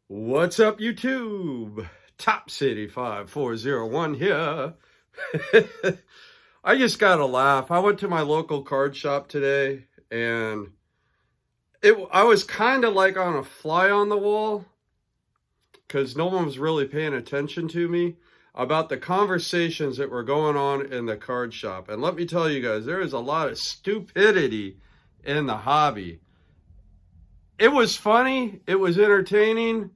What's up, YouTube? Top City 5401 here. I just got to laugh. I went to my local card shop today, and I was kind of like on a fly on the wall because no one was really paying attention to me about the conversations that were going on in the card shop. And let me tell you guys, there is a lot of stupidity in the hobby. It was funny. It was entertaining.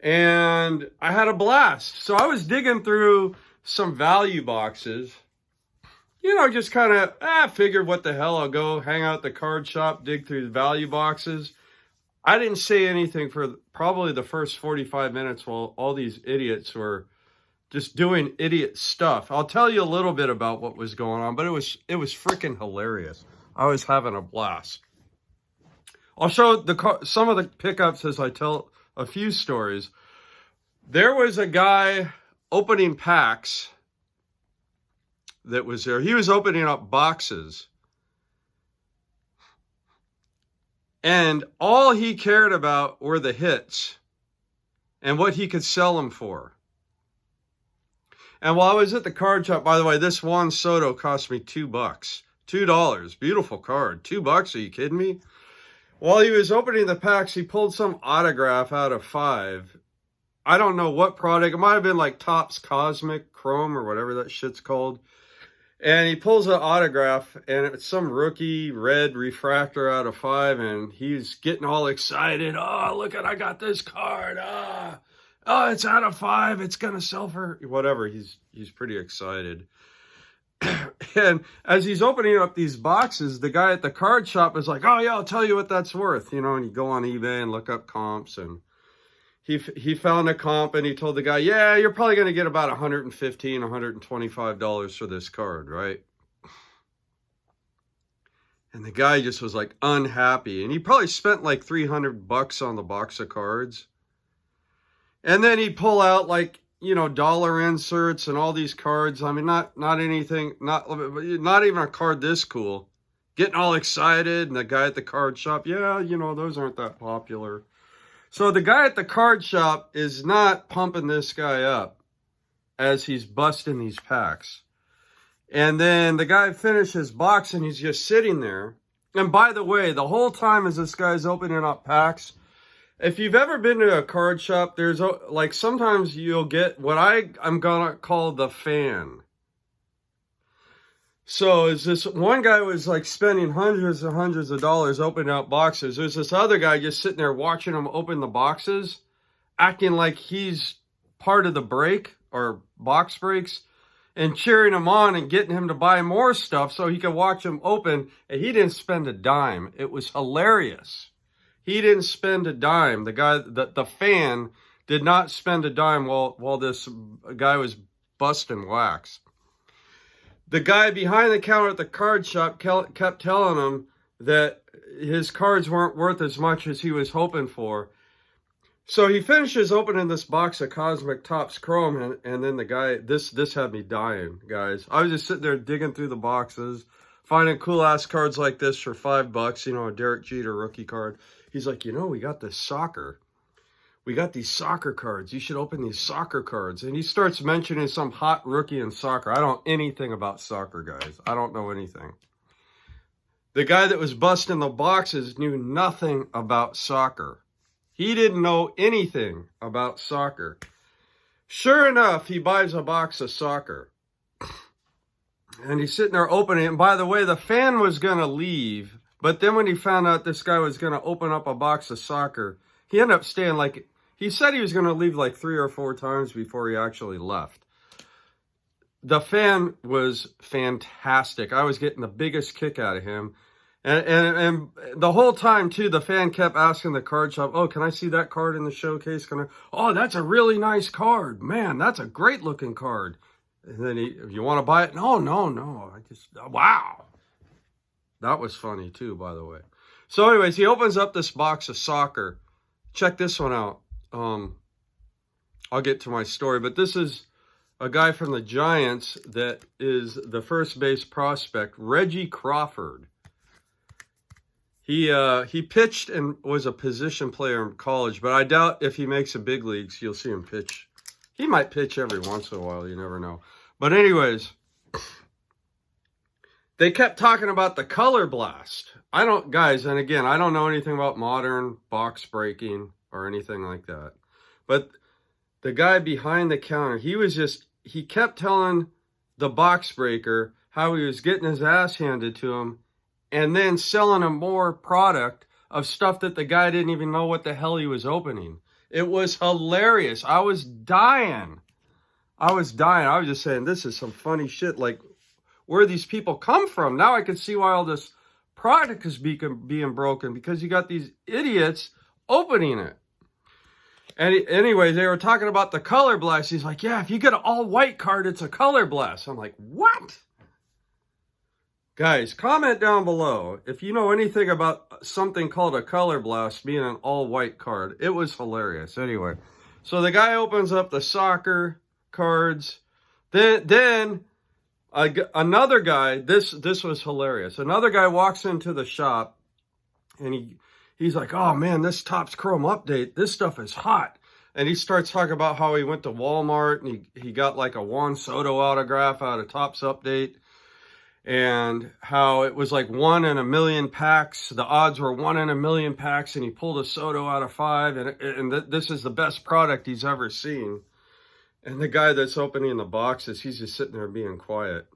And I had a blast. So I was digging through some value boxes. Just kind of figured what the hell, I'll go hang out at the card shop, dig through the value boxes. I didn't say anything for probably the first 45 minutes while all these idiots were just doing idiot stuff. I'll tell you a little bit about what was going on, but it was freaking hilarious. I was having a blast. I'll show some of the pickups as I tell a few stories. There was a guy opening packs that was there. He was opening up boxes. And all he cared about were the hits and what he could sell them for. And while I was at the card shop, by the way, this Juan Soto cost me $2. $2. Beautiful card. $2? Are you kidding me? While he was opening the packs, he pulled some autograph out of 5. I don't know what product. It might have been like Topps Cosmic Chrome or whatever that shit's called. And he pulls an autograph, and it's some rookie red refractor out of 5, and he's getting all excited. Oh, look I got this card. Oh, it's out of 5. It's going to sell for whatever. He's pretty excited. And as he's opening up these boxes, the guy at the card shop is like, oh yeah, I'll tell you what that's worth. And you go on eBay and look up comps, and he found a comp, and he told the guy, yeah, you're probably going to get about $115, $125 for this card, right? And the guy just was like unhappy, and he probably spent like $300 on the box of cards. And then he'd pull out like, dollar inserts and all these cards. I mean, not anything, not even a card this cool. Getting all excited, and the guy at the card shop, yeah, those aren't that popular. So the guy at the card shop is not pumping this guy up as he's busting these packs. And then the guy finishes boxing, he's just sitting there. And by the way, the whole time as this guy's opening up packs, if you've ever been to a card shop, there's like sometimes you'll get what I'm gonna call the fan. So as this one guy was like spending hundreds and hundreds of dollars opening up boxes, there's this other guy just sitting there watching him open the boxes, acting like he's part of the break or box breaks, and cheering him on and getting him to buy more stuff so he could watch him open. And he didn't spend a dime. It was hilarious. He didn't spend a dime. The guy, the fan, did not spend a dime while this guy was busting wax. The guy behind the counter at the card shop kept telling him that his cards weren't worth as much as he was hoping for. So he finishes opening this box of Cosmic Topps Chrome, and then the guy, this had me dying, guys. I was just sitting there digging through the boxes, finding cool-ass cards like this for $5, a Derek Jeter rookie card. He's like, we got this soccer. We got these soccer cards. You should open these soccer cards. And he starts mentioning some hot rookie in soccer. I don't know anything about soccer, guys. I don't know anything. The guy that was busting the boxes knew nothing about soccer. He didn't know anything about soccer. Sure enough, he buys a box of soccer. And he's sitting there opening it. And by the way, the fan was going to leave. But then when he found out this guy was going to open up a box of soccer, he ended up staying like, he said he was going to leave like 3 or 4 times before he actually left. The fan was fantastic. I was getting the biggest kick out of him. And the whole time, too, the fan kept asking the card shop, oh, can I see that card in the showcase? Oh, that's a really nice card. Man, that's a great looking card. And then you want to buy it? No. Wow. That was funny, too, by the way. So anyways, he opens up this box of soccer. Check this one out. I'll get to my story, but this is a guy from the Giants that is the first base prospect, Reggie Crawford. He pitched and was a position player in college, but I doubt if he makes a big leagues, you'll see him pitch. He might pitch every once in a while, you never know. But anyways, they kept talking about the color blast. Guys, and again, I don't know anything about modern box breaking or anything like that. But the guy behind the counter, he kept telling the box breaker how he was getting his ass handed to him and then selling him more product of stuff that the guy didn't even know what the hell he was opening. It was hilarious. I was dying. I was just saying, this is some funny shit. Like, where these people come from. Now I can see why all this product is being broken, because you got these idiots opening it. And anyway, they were talking about the color blast. He's like, yeah, if you get an all-white card, it's a color blast. I'm like, what? Guys, comment down below if you know anything about something called a color blast being an all-white card. It was hilarious. Anyway, so the guy opens up the soccer cards. Then another guy, this was hilarious. Another guy walks into the shop, and he's like, oh man, this Topps Chrome update, this stuff is hot. And he starts talking about how he went to Walmart and he got like a Juan Soto autograph out of Topps Update, and how it was like 1 in a million packs. The odds were 1 in a million packs, and he pulled a Soto out of 5, and this is the best product he's ever seen. And the guy that's opening the boxes, he's just sitting there being quiet.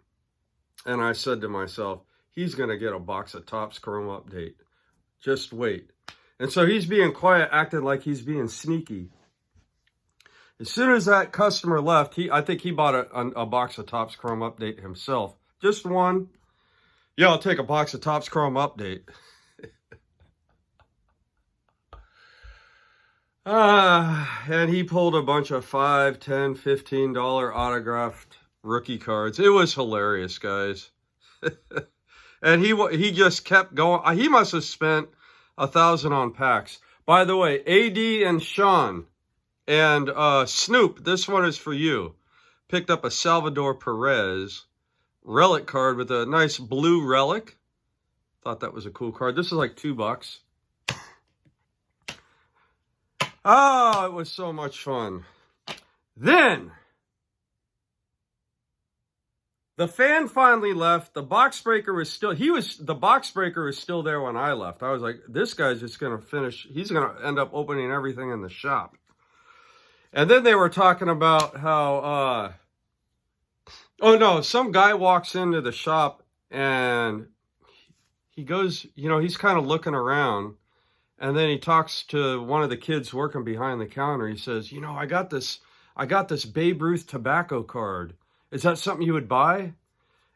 And I said to myself, he's going to get a box of Topps Chrome Update. Just wait. And so he's being quiet, acting like he's being sneaky. As soon as that customer left, I think he bought a box of Topps Chrome Update himself. Just one. Yeah, I'll take a box of Topps Chrome Update. And he pulled a bunch of $5, $10, $15 autographed rookie cards. It was hilarious, guys. And he just kept going. He must have spent $1,000 on packs. By the way, AD and Sean and Snoop, this one is for you. Picked up a Salvador Perez relic card with a nice blue relic. Thought that was a cool card. This is like $2. Oh, it was so much fun. Then the fan finally left. The box breaker was still, the box breaker was still there when I left. I was like, this guy's just going to finish. He's going to end up opening everything in the shop. And then they were talking about how, oh no, some guy walks into the shop and he goes, he's kind of looking around. And then he talks to one of the kids working behind the counter. He says, I got this Babe Ruth tobacco card. Is that something you would buy?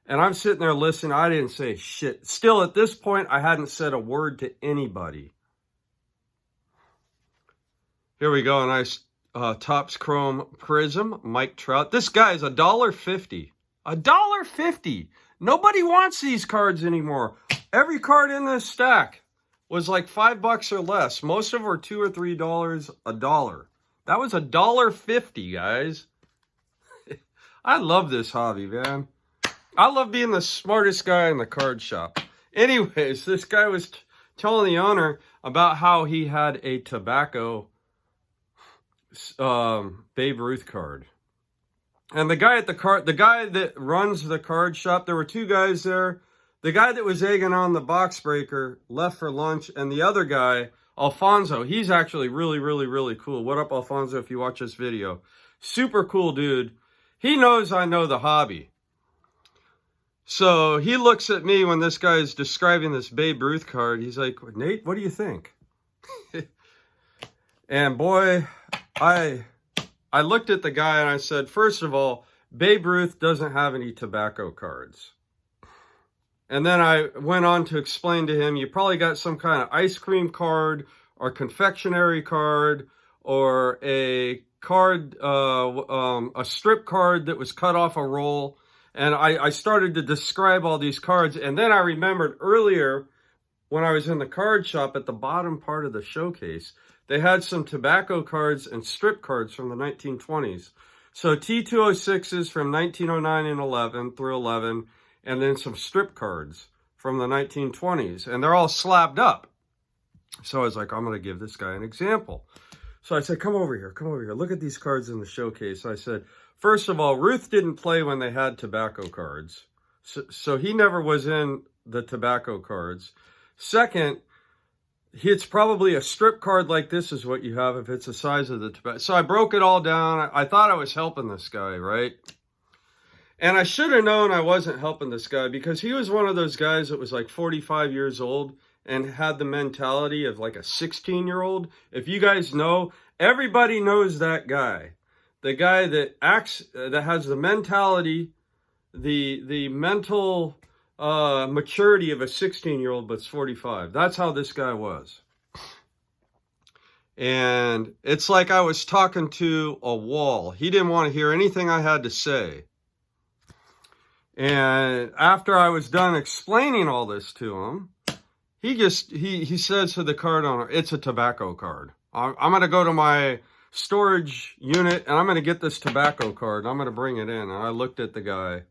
And I'm sitting there listening. I didn't say shit. Still, at this point, I hadn't said a word to anybody. Here we go. A nice Topps Chrome Prism, Mike Trout. This guy is $1.50. $1.50. Nobody wants these cards anymore. Every card in this stack was like $5 or less. Most of them were $2 or $3, $1. That was $1.50, guys. I love this hobby, man. I love being the smartest guy in the card shop. Anyways, this guy was telling the owner about how he had a tobacco Babe Ruth card. And the guy that runs the card shop, there were two guys there. The guy that was egging on the box breaker left for lunch, and the other guy, Alfonso, he's actually really, really, really cool. What up, Alfonso, if you watch this video? Super cool dude. He knows I know the hobby. So he looks at me when this guy is describing this Babe Ruth card. He's like, Nate, what do you think? And boy, I looked at the guy and I said, first of all, Babe Ruth doesn't have any tobacco cards. And then I went on to explain to him, you probably got some kind of ice cream card or confectionery card or a card, a strip card that was cut off a roll. And I started to describe all these cards. And then I remembered earlier when I was in the card shop at the bottom part of the showcase, they had some tobacco cards and strip cards from the 1920s. So T206s from 1909 and 11 through 11. And then some strip cards from the 1920s, and they're all slabbed up. So I was like, I'm going to give this guy an example. So I said, come over here. Look at these cards in the showcase. I said, first of all, Ruth didn't play when they had tobacco cards. So he never was in the tobacco cards. Second, it's probably a strip card like this is what you have if it's the size of the tobacco. So I broke it all down. I thought I was helping this guy, right? And I should have known I wasn't helping this guy because he was one of those guys that was like 45 years old and had the mentality of like a 16-year-old. If you guys know, everybody knows that guy. The guy that acts, that has the mentality, the mental maturity of a 16-year-old, but's 45. That's how this guy was. And it's like I was talking to a wall. He didn't want to hear anything I had to say. And after I was done explaining all this to him, he says to the card owner, it's a tobacco card. I'm going to go to my storage unit and I'm going to get this tobacco card and I'm going to bring it in. And I looked at the guy.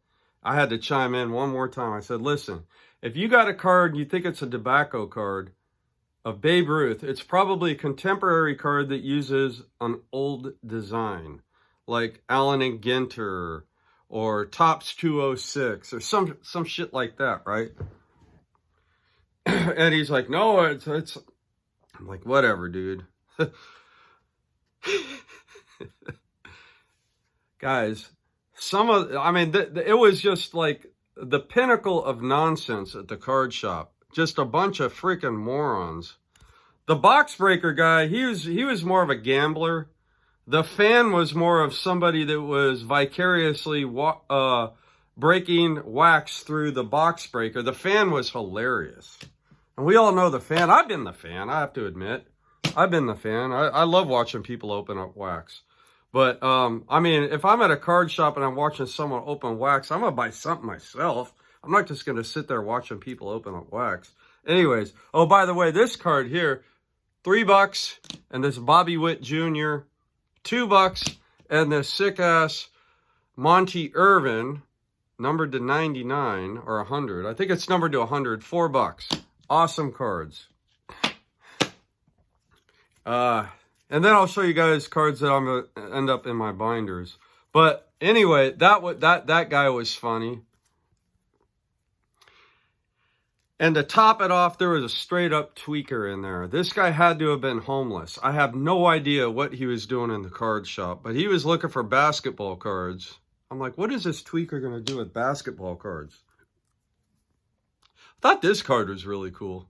I had to chime in one more time. I said, listen, if you got a card and you think it's a tobacco card of Babe Ruth, it's probably a contemporary card that uses an old design, like Allen and Ginter or Topps 206 or some shit like that, right? And he's like, no, it's I'm like, whatever, dude. Guys, it was just like the pinnacle of nonsense at the card shop. Just a bunch of freaking morons. The box breaker guy, he was more of a gambler. The fan was more of somebody that was vicariously breaking wax through the box breaker. The fan was hilarious. And we all know the fan. I've been the fan, I have to admit. I've been the fan. I love watching people open up wax. But, I mean, if I'm at a card shop and I'm watching someone open wax, I'm going to buy something myself. I'm not just going to sit there watching people open up wax. Anyways, oh, by the way, this card here, $3, and this Bobby Witt Jr., $2, and this sick-ass Monty Irvin, numbered to 99 or 100. I think it's numbered to 100, $4. Awesome cards. And then I'll show you guys cards that I'm going to end up in my binders. But anyway, that guy was funny. And to top it off, there was a straight-up tweaker in there. This guy had to have been homeless. I have no idea what he was doing in the card shop, but he was looking for basketball cards. I'm like, what is this tweaker going to do with basketball cards? I thought this card was really cool.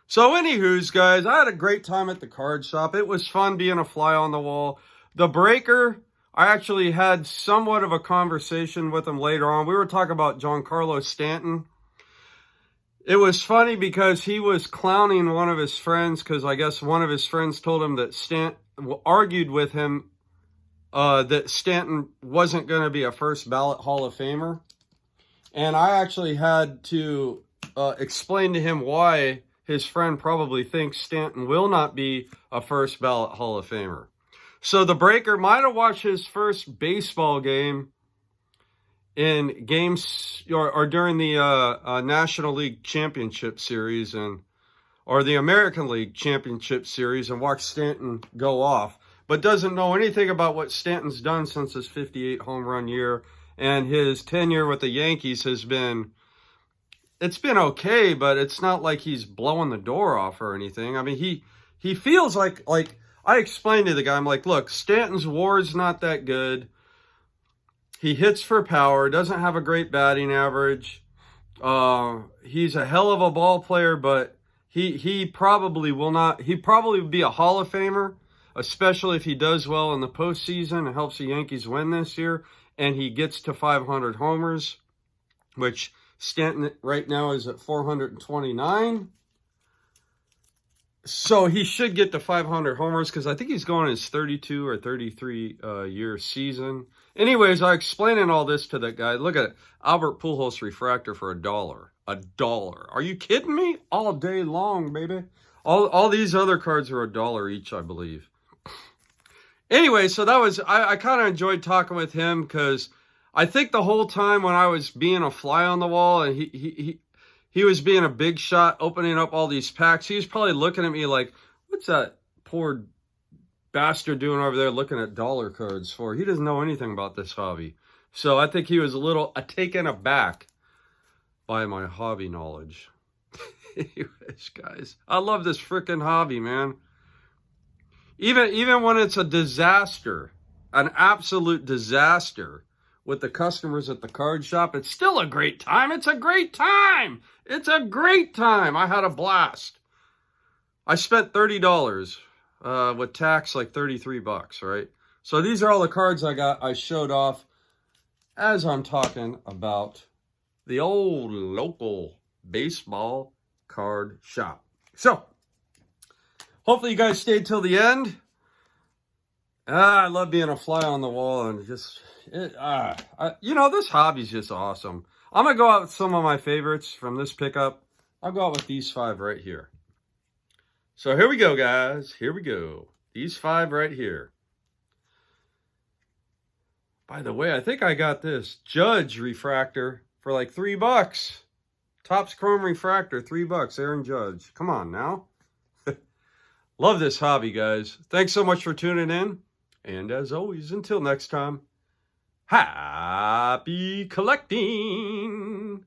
So anywho's, guys, I had a great time at the card shop. It was fun being a fly on the wall. The breaker, I actually had somewhat of a conversation with him later on. We were talking about Giancarlo Stanton. It was funny because he was clowning one of his friends because I guess one of his friends told him that Stanton argued with him that Stanton wasn't going to be a first ballot Hall of Famer. And I actually had to explain to him why his friend probably thinks Stanton will not be a first ballot Hall of Famer. So the breaker might have watched his first baseball game in games or during the National League Championship Series or the American League Championship Series and watched Stanton go off, but doesn't know anything about what Stanton's done since his 58 home run year, and his tenure with the Yankees has been, it's been okay, but it's not like he's blowing the door off or anything. I mean, he feels like I explained to the guy, I'm like, look, Stanton's WAR's not that good. He hits for power, doesn't have a great batting average. He's a hell of a ball player, but he probably will not. He probably would be a Hall of Famer, especially if he does well in the postseason and helps the Yankees win this year, and he gets to 500 homers, which Stanton right now is at 429. So he should get to 500 homers because I think he's going his 32 or 33 year season. Anyways, I explaining all this to that guy. Look at it. Albert Pujols refractor for $1. $1. Are you kidding me? All day long, baby. All these other cards are $1 each, I believe. Anyway, so that was, I kind of enjoyed talking with him because I think the whole time when I was being a fly on the wall and he was being a big shot, opening up all these packs. He was probably looking at me like, what's that poor bastard doing over there looking at dollar cards for? He doesn't know anything about this hobby. So I think he was a little taken aback by my hobby knowledge. Anyways, guys, I love this freaking hobby, man. Even when it's a disaster, an absolute disaster with the customers at the card shop, it's still a great time. It's a great time. It's a great time. I had a blast. I spent $30 with tax, like 33 bucks, right? So these are all the cards I got. I showed off as I'm talking about the old local baseball card shop. So hopefully you guys stayed till the end. I love being a fly on the wall and just, you know, this hobby's just awesome. I'm going to go out with some of my favorites from this pickup. I'll go out with these 5 right here. So here we go, guys. Here we go. These 5 right here. By the way, I think I got this Judge refractor for like $3. Topps Chrome refractor, $3. Aaron Judge. Come on now. Love this hobby, guys. Thanks so much for tuning in. And as always, until next time, happy collecting.